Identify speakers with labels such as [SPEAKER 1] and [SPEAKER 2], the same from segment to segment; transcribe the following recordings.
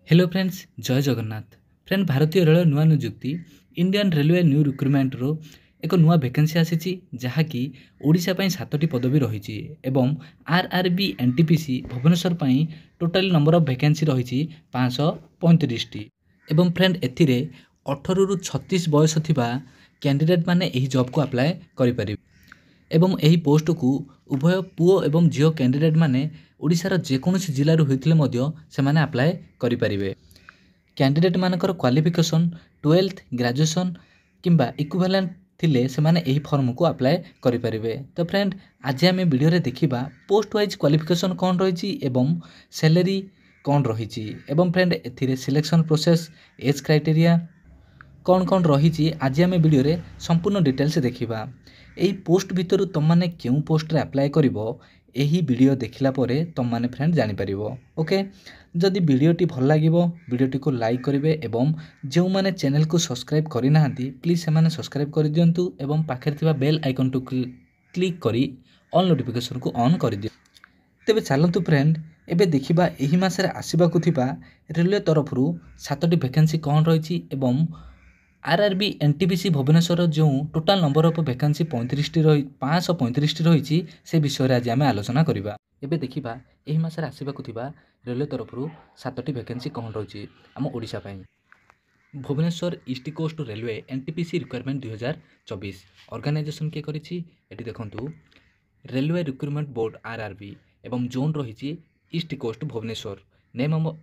[SPEAKER 1] Hello friends जय Jagannath friend भारतीय rail नुआ नियुक्ति इंडियन रेलवे न्यू रिक्रुटमेंट रो एक नुआ वैकेंसी आसी जहाँकि ओडिशा पई 7टी पदवी रही एवं आरआरबी एनटीपीसी भुवनेश्वर पई टोटल नंबर ऑफ वैकेंसी रही 535 टी एवं फ्रेंड एथिरे 18 रु 36 बयस थिबा कैंडिडेट माने एही जॉब को अप्लाई करि परिबे एवं एही पोस्ट को उभय पुओ एवं झियो कैंडिडेट माने ओडिशार जेकोसी जिल्लारू होइथिले मध्य सेमाने अप्लाई करि परिबे। कैंडिडेट मानकर क्वालिफिकेशन 12th ग्रेजुएशन किंबा इक्विवेलेंट थिले सेमाने एही फॉर्म को अप्लाई करि परिबे। तो फ्रेंड आज आमे वीडियो रे देखिबा पोस्ट वाइज क्वालिफिकेशन कोन रहिछि एवं सैलरी कोन रहिछि एवं फ्रेंड एथिरे सिलेक्शन प्रोसेस एज क्राइटेरिया कौन कौन रही आज आम वीडियो रे संपूर्ण डिटेल्स देखिबा। एही पोस्ट भितर तुम माने क्यों पोस्ट रे अप्लाई करिवो एही वीडियो देखिला परे तुम माने फ्रेंड जानि परिवो। ओके जदि वीडियोटी भल लागिवो वीडियोटी को लाइक करिवे एवं जो माने चैनल को सब्सक्राइब करि नाहंती प्लीज से माने सब्सक्राइब कर दियंतु एवं पाखरे थिबा बेल आइकन टू क्लिक करी ऑल नोटिफिकेशन को ऑन कर दियो। तेबे चलंतु फ्रेंड एबे देखिबा एही मासरे आसीबा को थिबा रेलवे तरफरु 7टी वैकेंसी कोन रहिछि एवं आरआरबी एनटीपीसी भुवनेश्वर जो टोटाल नंबर ऑफ वैकेंसी 535 रही से विषय आज आम आलोचना करवा। एबे देखिबा एही मासरे आसीबा थिबा रेलवे तरफरु 7टी वैकेंसी कौन रही आम ओडिशा पई। Bhubaneswar east coast railway NTPC requirement 2024 organisation के करिछि एटी देखंतु रेलवे रिक्रुटमेंट बोर्ड आरआरबी एवं जोन रही east coast Bhubaneswar. Name of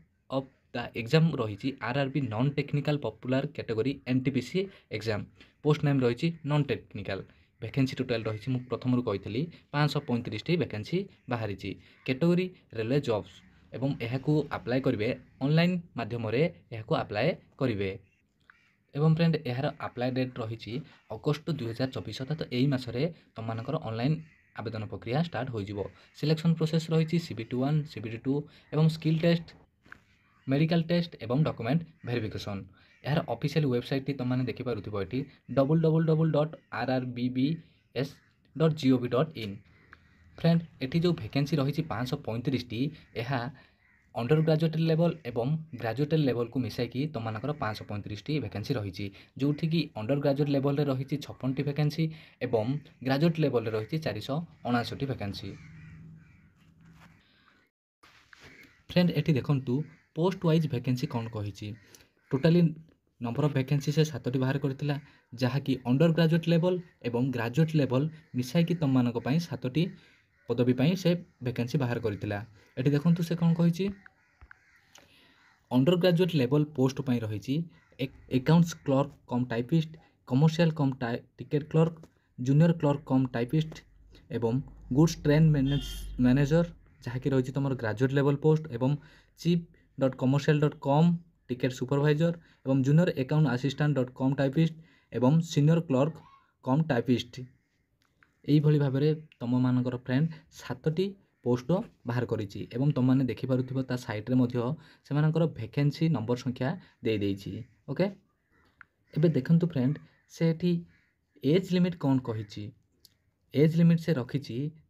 [SPEAKER 1] the exam रही RRB non technical popular category NTPC exam. Post name रही नॉन टेक्निकल। वैकेंसी टोटाल रही प्रथम कही 535 टी वैकेंसी बाहरी। कैटेगरी रेलवे जॉब्स एवं यह अप्लाई करेंगे ऑनलाइन माध्यम अप्लाई करेंगे एवं फ्रेंड यार अप्लाई डेट रही अगस्त 2024 अर्थात यही मसरे तुम मानकर ऑनलाइन आवेदन प्रक्रिया स्टार्ट हो। सिलेक्शन प्रोसेस रही CBT1 CBT2 एवं स्किल टेस्ट मेडिकल टेस्ट एवं डॉक्यूमेंट वेरिफिकेशन। यार ऑफिशियल वेबसाइट टी तुम देखिपुव ये www.rrbs.gov.in। फ्रेंड एटी जो वैकेंसी रही 535 टी यह अंडर ग्रेजुएट लेवल एवं ग्रेजुएट लेवल को मिसाई तुम 535 टी वैकेंसी रही जो कि अंडर ग्रेजुएट लेवल रे रही 56 टी वैकेंसी एवं ग्रेजुएट लेवल रे रही 459 टी वैकेंसी। फ्रेंड एटी देखंतु पोस्ट वाइज वैकेंसी कौन कही टोटाली नंबर ऑफ वैकेंसी से 7टी बाहर करथिला जहाँकि अंडर ग्रेजुएट लेवल एवं ग्रेजुएट लेवल मिसाई तुम मानक 7टी पदवी पाई से वैकेंसी बाहर करथिला। एटी देखंतु से कौन कही अंडर ग्रेजुएट लेवल पोस्ट पाई रही accounts clerk cum typist commercial cum ticket clerk junior clerk cum typist एवं गुड्स ट्रेन मैनेजर जहाँकि रही तुम ग्रेजुएट लेवल पोस्ट एवं chief.commercial.com टिकेट सुपरवाइजर एवं जूनियर अकाउंट असिस्टेंट.com टाइपिस्ट एवं सीनियर क्लर्क कम टाइपिस्ट। यही भाव में तुम मानकर फ्रेंड 7टी पोस्ट बाहर करिछि एवं तुम माने देखि पारुथिबो ता साइट रे मध्य सेमानकर वैकेंसी नंबर संख्या दे देइछि। ओके एबे देखंतु फ्रेंड सेठी एज लिमिट कौन कहिछि एज लिमिट से रखी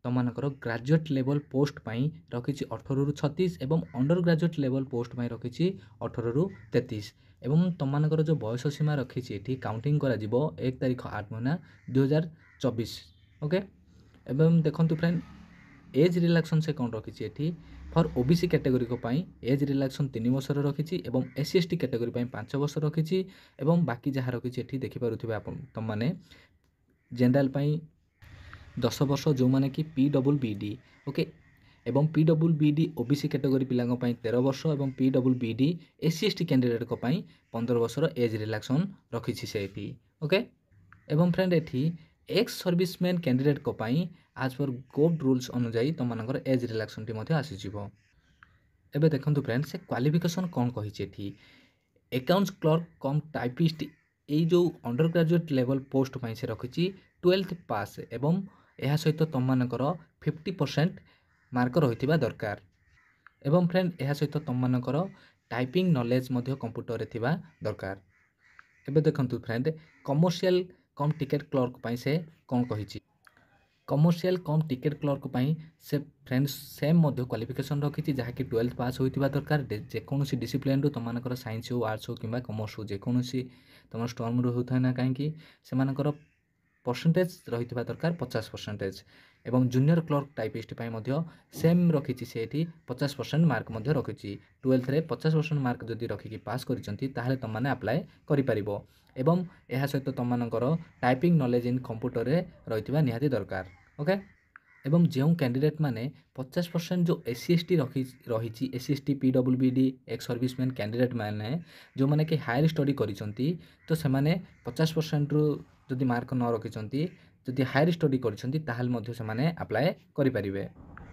[SPEAKER 1] तुम मानकर ग्रेजुएट लेवल पोस्ट पाई रखी 18 रु 36 एवं अंडर ग्रेजुएट लेवल पोस्ट पाई रखी 18 रु 33 एवं तुम मानकर जो बयस सीमा रखी ये काउंटिंग करा 1 तारीख 8 महीना 2024। ओके एवं देखंतु फ्रेंड एज रिलैक्सन से कौन रखी ये फॉर ओबीसी कैटेगरी को पाई एज रिलैक्सन 3 वर्ष रखी एवं SC/ST कैटेगरी पाई 5 वर्ष रखी एवं बाकी जहाँ रखी ये देखिपे तुम मैंने जनरल पाई 10 वर्ष जो माने कि PWBD। ओके एवं PWBD ओबीसी कैटेगरी पिलांग पई 13 वर्ष एवं PWBD SC/ST कैंडिडेट को पई 15 वर्षर एज रिलैक्सन रखी से एठी। ओके एवं फ्रेंड एठी एक्स सर्विसमैन कैंडिडेट को पई आज पर कोड रूल्स अनुसार तुम मानकर एज रिलैक्सन टी मध्ये आसी जिवो। एबे देखंतु फ्रेंड से क्वालिफिकेशन कौन कही एठी अकाउंट्स क्लर्क कम टाइपिस्ट ये जो अंडर ग्रेजुएट लेवल पोस्ट पाई से रखी 12th पास एवं यह सहित तुम मानकर 50% मार्क रही दरकार एवं फ्रेंड यह सहित तुम मानकर टाइपिंग नॉलेज मध्य कंप्यूटर रे थिबा दरकार। एबे देखंतु friend commercial cum ticket clerk पाई से कौन कही कमर्शियल कम टिकेट क्लर्क पाई से फ्रेंड्स सेम मध्य क्वालिफिकेशन रखी जहाँकि 12th पास होता दरकार जेकोसी डिसिप्लिन तुम साइंस हो आर्ट्स हो कि कमर्स हो जेकोसी तुम स्ट्रीम रू होता ना कहीं से परसेंटेज रही दरकार 50% एवं जूनियर क्लर्क टाइपिस्ट सेम रखी से 50% मार्क रखी 12th रे 50% मार्क जदि रखिकी पास कर तुमने अप्लाई करें एवं यह सहित तुम टाइपिंग नॉलेज इन कंप्यूटर रे रही निहाती दरकार ओके एवं जो कैंडिडेट माने 50% जो SC/ST रही SC/ST PWBD ex serviceman candidate माने जो माने कि हायर स्टडी करिसंती तो से माने 50% रु जदि मार्क न रखिसंती जदि हायर स्टडी करिसंती ताहाल मध्य से माने अप्लाई करि परिबे।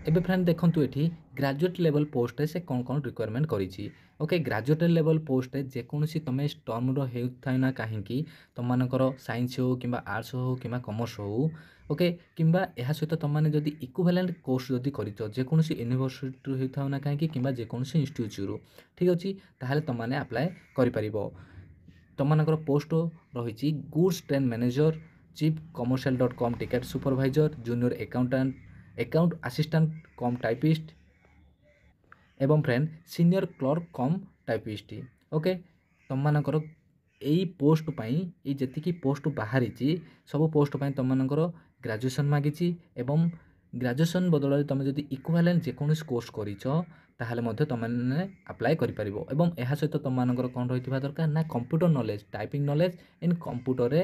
[SPEAKER 1] एबे फ्रेंड देखंतु एठी ग्रेजुएट लेवल पोस्ट से कौन कौन रिक्वायरमेंट करिछि ओके ग्रेजुएट लेवल पोस्ट जेकोसी तुम स्टर्म रो हेउथाय ना कहीं तुम मानकर साइंस हो कि आर्ट्स हो कि कमर्स हो ओके किंबा यह सहित तुमने जदि इक्विवेलेंट कोर्स जदि करितो जेकोसी यूनिवर्सिटी होता ना कहीं कि जेकोसी इंस्टीट्यूट ठीक अच्छी ताहले तुमने अप्लाई करि परिबो। तुमर पोस्ट रही goods train manager chief commercial.com ticket supervisor junior account assistant cum typist एवं friend senior clerk cum typist okay तुमर यही पोस्ट पाई जी पोस्ट बाहरी सब पोस्ट पाई तुमर ग्रेजुएशन मागिची एवं ग्रेजुएशन बदल तुम जब इक्विवेलेंट जेकोसी कोर्स कर तुमने अप्लाई करिपारिबो एवं यह सहित तुम कौन रही दरकार ना computer knowledge typing knowledge in computer रे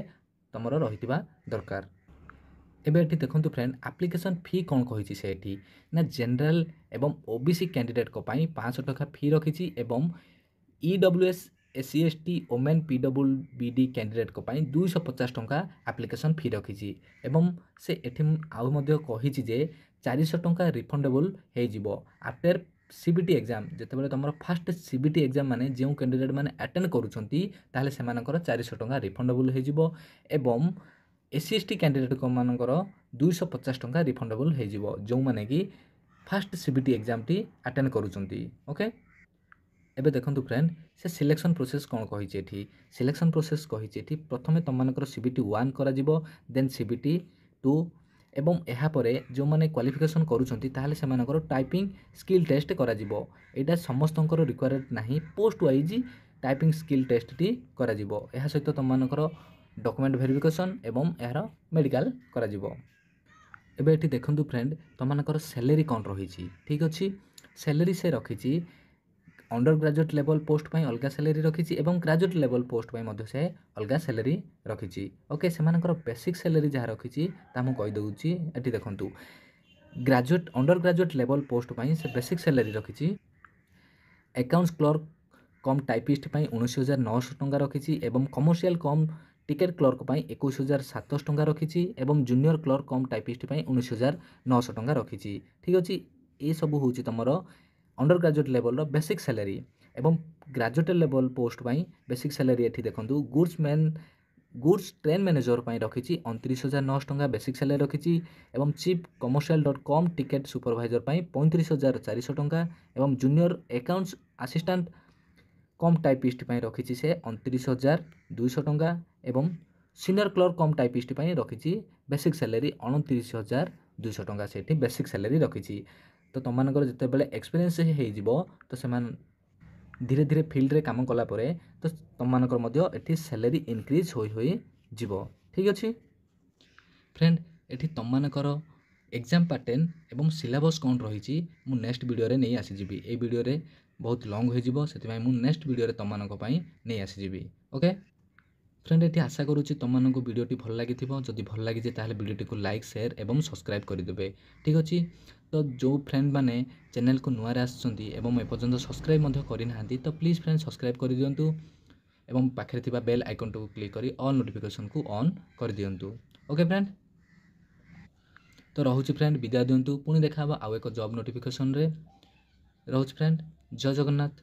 [SPEAKER 1] तुम रही दरकार। एबे एठी देखंतु फ्रेंड एप्लिकेशन फी कौन कही से एठी ना जनरल एवं ओबीसी कैंडिडेट को पाई 500 टका फी रखी एवं EWS SC/ST women PWBD candidate को पाई 250 टका एप्लिकेशन फी रखी एवं से एठी आउ मध्य कही जे 400 टका रिफंडेबल हो जिवो आफ्टर CBT एग्जाम जितेबाला तुम फास्ट CBT एग्जाम माने जो कैंडिडेट माने अटेंड करुछंती ताहले सेमानकर 400 टका रिफंडेबल हो जिवो एवं SC/ST कैंडिडेट को मानकर 250 टका रिफंडेबल हो जिवो जो माने कि फास्ट CBT एग्जाम टी अटेंड करुछंती ओके। एबे देखंतु फ्रेंड से सिलेक्शन प्रोसेस कौन कही एठी सिलेक्शन प्रोसेस कही प्रथमे तुमनकर CBT 1 करा जिवो देन CBT 2 एवं यह पर जो मैंने क्वालिफिकेशन करुछंती ताहले सेमानकर टाइपिंग स्किल टेस्ट करा जिवो एटा समस्तंकर रिक्वायर्ड नाही post wise typing skill test टी करा जिवो यह सहित तुमनकर डॉक्यूमेंट वेरिफिकेशन एवं यार मेडिकल करा जिवो। एबे एठी देखंतु फ्रेंड तुमनकर सैलरी कौन रही ठीक अच्छी सैलरी से रखी अंडर ग्रेजुएट लेवल पोस्ट पाई अलग सैलरी रखी एवं ग्रेजुएट लेवल पोस्ट पाई मध्य से अलग सैलरी रखी ओके सेमानकर बेसिक सैलरी जहाँ रखी कही दूची एटी देखंतु graduate under graduate level post पाई से बेसिक सैलरी रखी अकाउंट्स क्लर्क कम टाइपिस्ट पाई 19,900 टंका रखी एवं कमर्शियल कम टिकेट क्लर्क पाई 21,700 टंका रखी एवं जूनियर क्लर्क कम टाइपिस्ट पाई 19,900 टंका रखी ठीक अच्छे ये सब हूँ तुमर under graduate level basic salary एवं ग्रेजुएट लेवल पोस्ट पाई बेसिक सैलरी एठी देखंतु गुड्स ट्रेन मैनेजर पाई रखी 29,900 टंका बेसिक सैलरी रखी एवं चीफ commercial.com टिकेट सुपरवाइजर पाई 35,400 टंका एवं junior accounts assistant cum typist पाई रखी से 29,200 टंका एवं सीनियर क्लर्क कम टाइपिस्ट पाई रखी बेसिक सैलरी 29,200 टंका से बेसिक सैलरी रखी तो तुमମାନଙ୍କର ଯେତେବେଳେ एक्सपीरियंस ହେଇଯିବ तो ସେମାନେ धीरे धीरे फील्ड रे काम कला परे तो तुमମାନଙ୍କର ମଧ୍ୟ एठी सैलरी इंक्रीज होई ଯିବ ठीक अछि फ्रेंड एठी तुमମାନଙ୍କର एग्जाम पैटर्न एवं सिलेबस कौन रही मु नेक्स्ट वीडियो रे नहीं आसी जिबी ए वीडियो रे बहुत लॉन्ग हो जिवो सेति मु नेक्स्ट वीडियो रे तुमମାନଙ୍କ ପାଇଁ नहीं आसी जिबी ओके फ्रेंड ये आशा करुँच तुमको वीडियोटी भल लगी जदि भल लगी ताहले वीडियोटी को लाइक शेयर एवं सब्सक्राइब करदे ठीक अच्छे तो जो फ्रेंड माने चैनल को नुआरे आसछंती एवं एपर्यंत सब्सक्राइब करना तो प्लीज फ्रेंड सब्सक्राइब कर दिंतु एवं पाखे थिबा बेल आइकन को क्लिक करी ऑल नोटिफिकेशन को ऑन कर दिंतु ओके फ्रेंड तो रोचे फ्रेंड विदाय दिंतु पुणी देखा आउ एक जॉब नोटिफिकेशन रे रोचे फ्रेंड जय जगन्नाथ।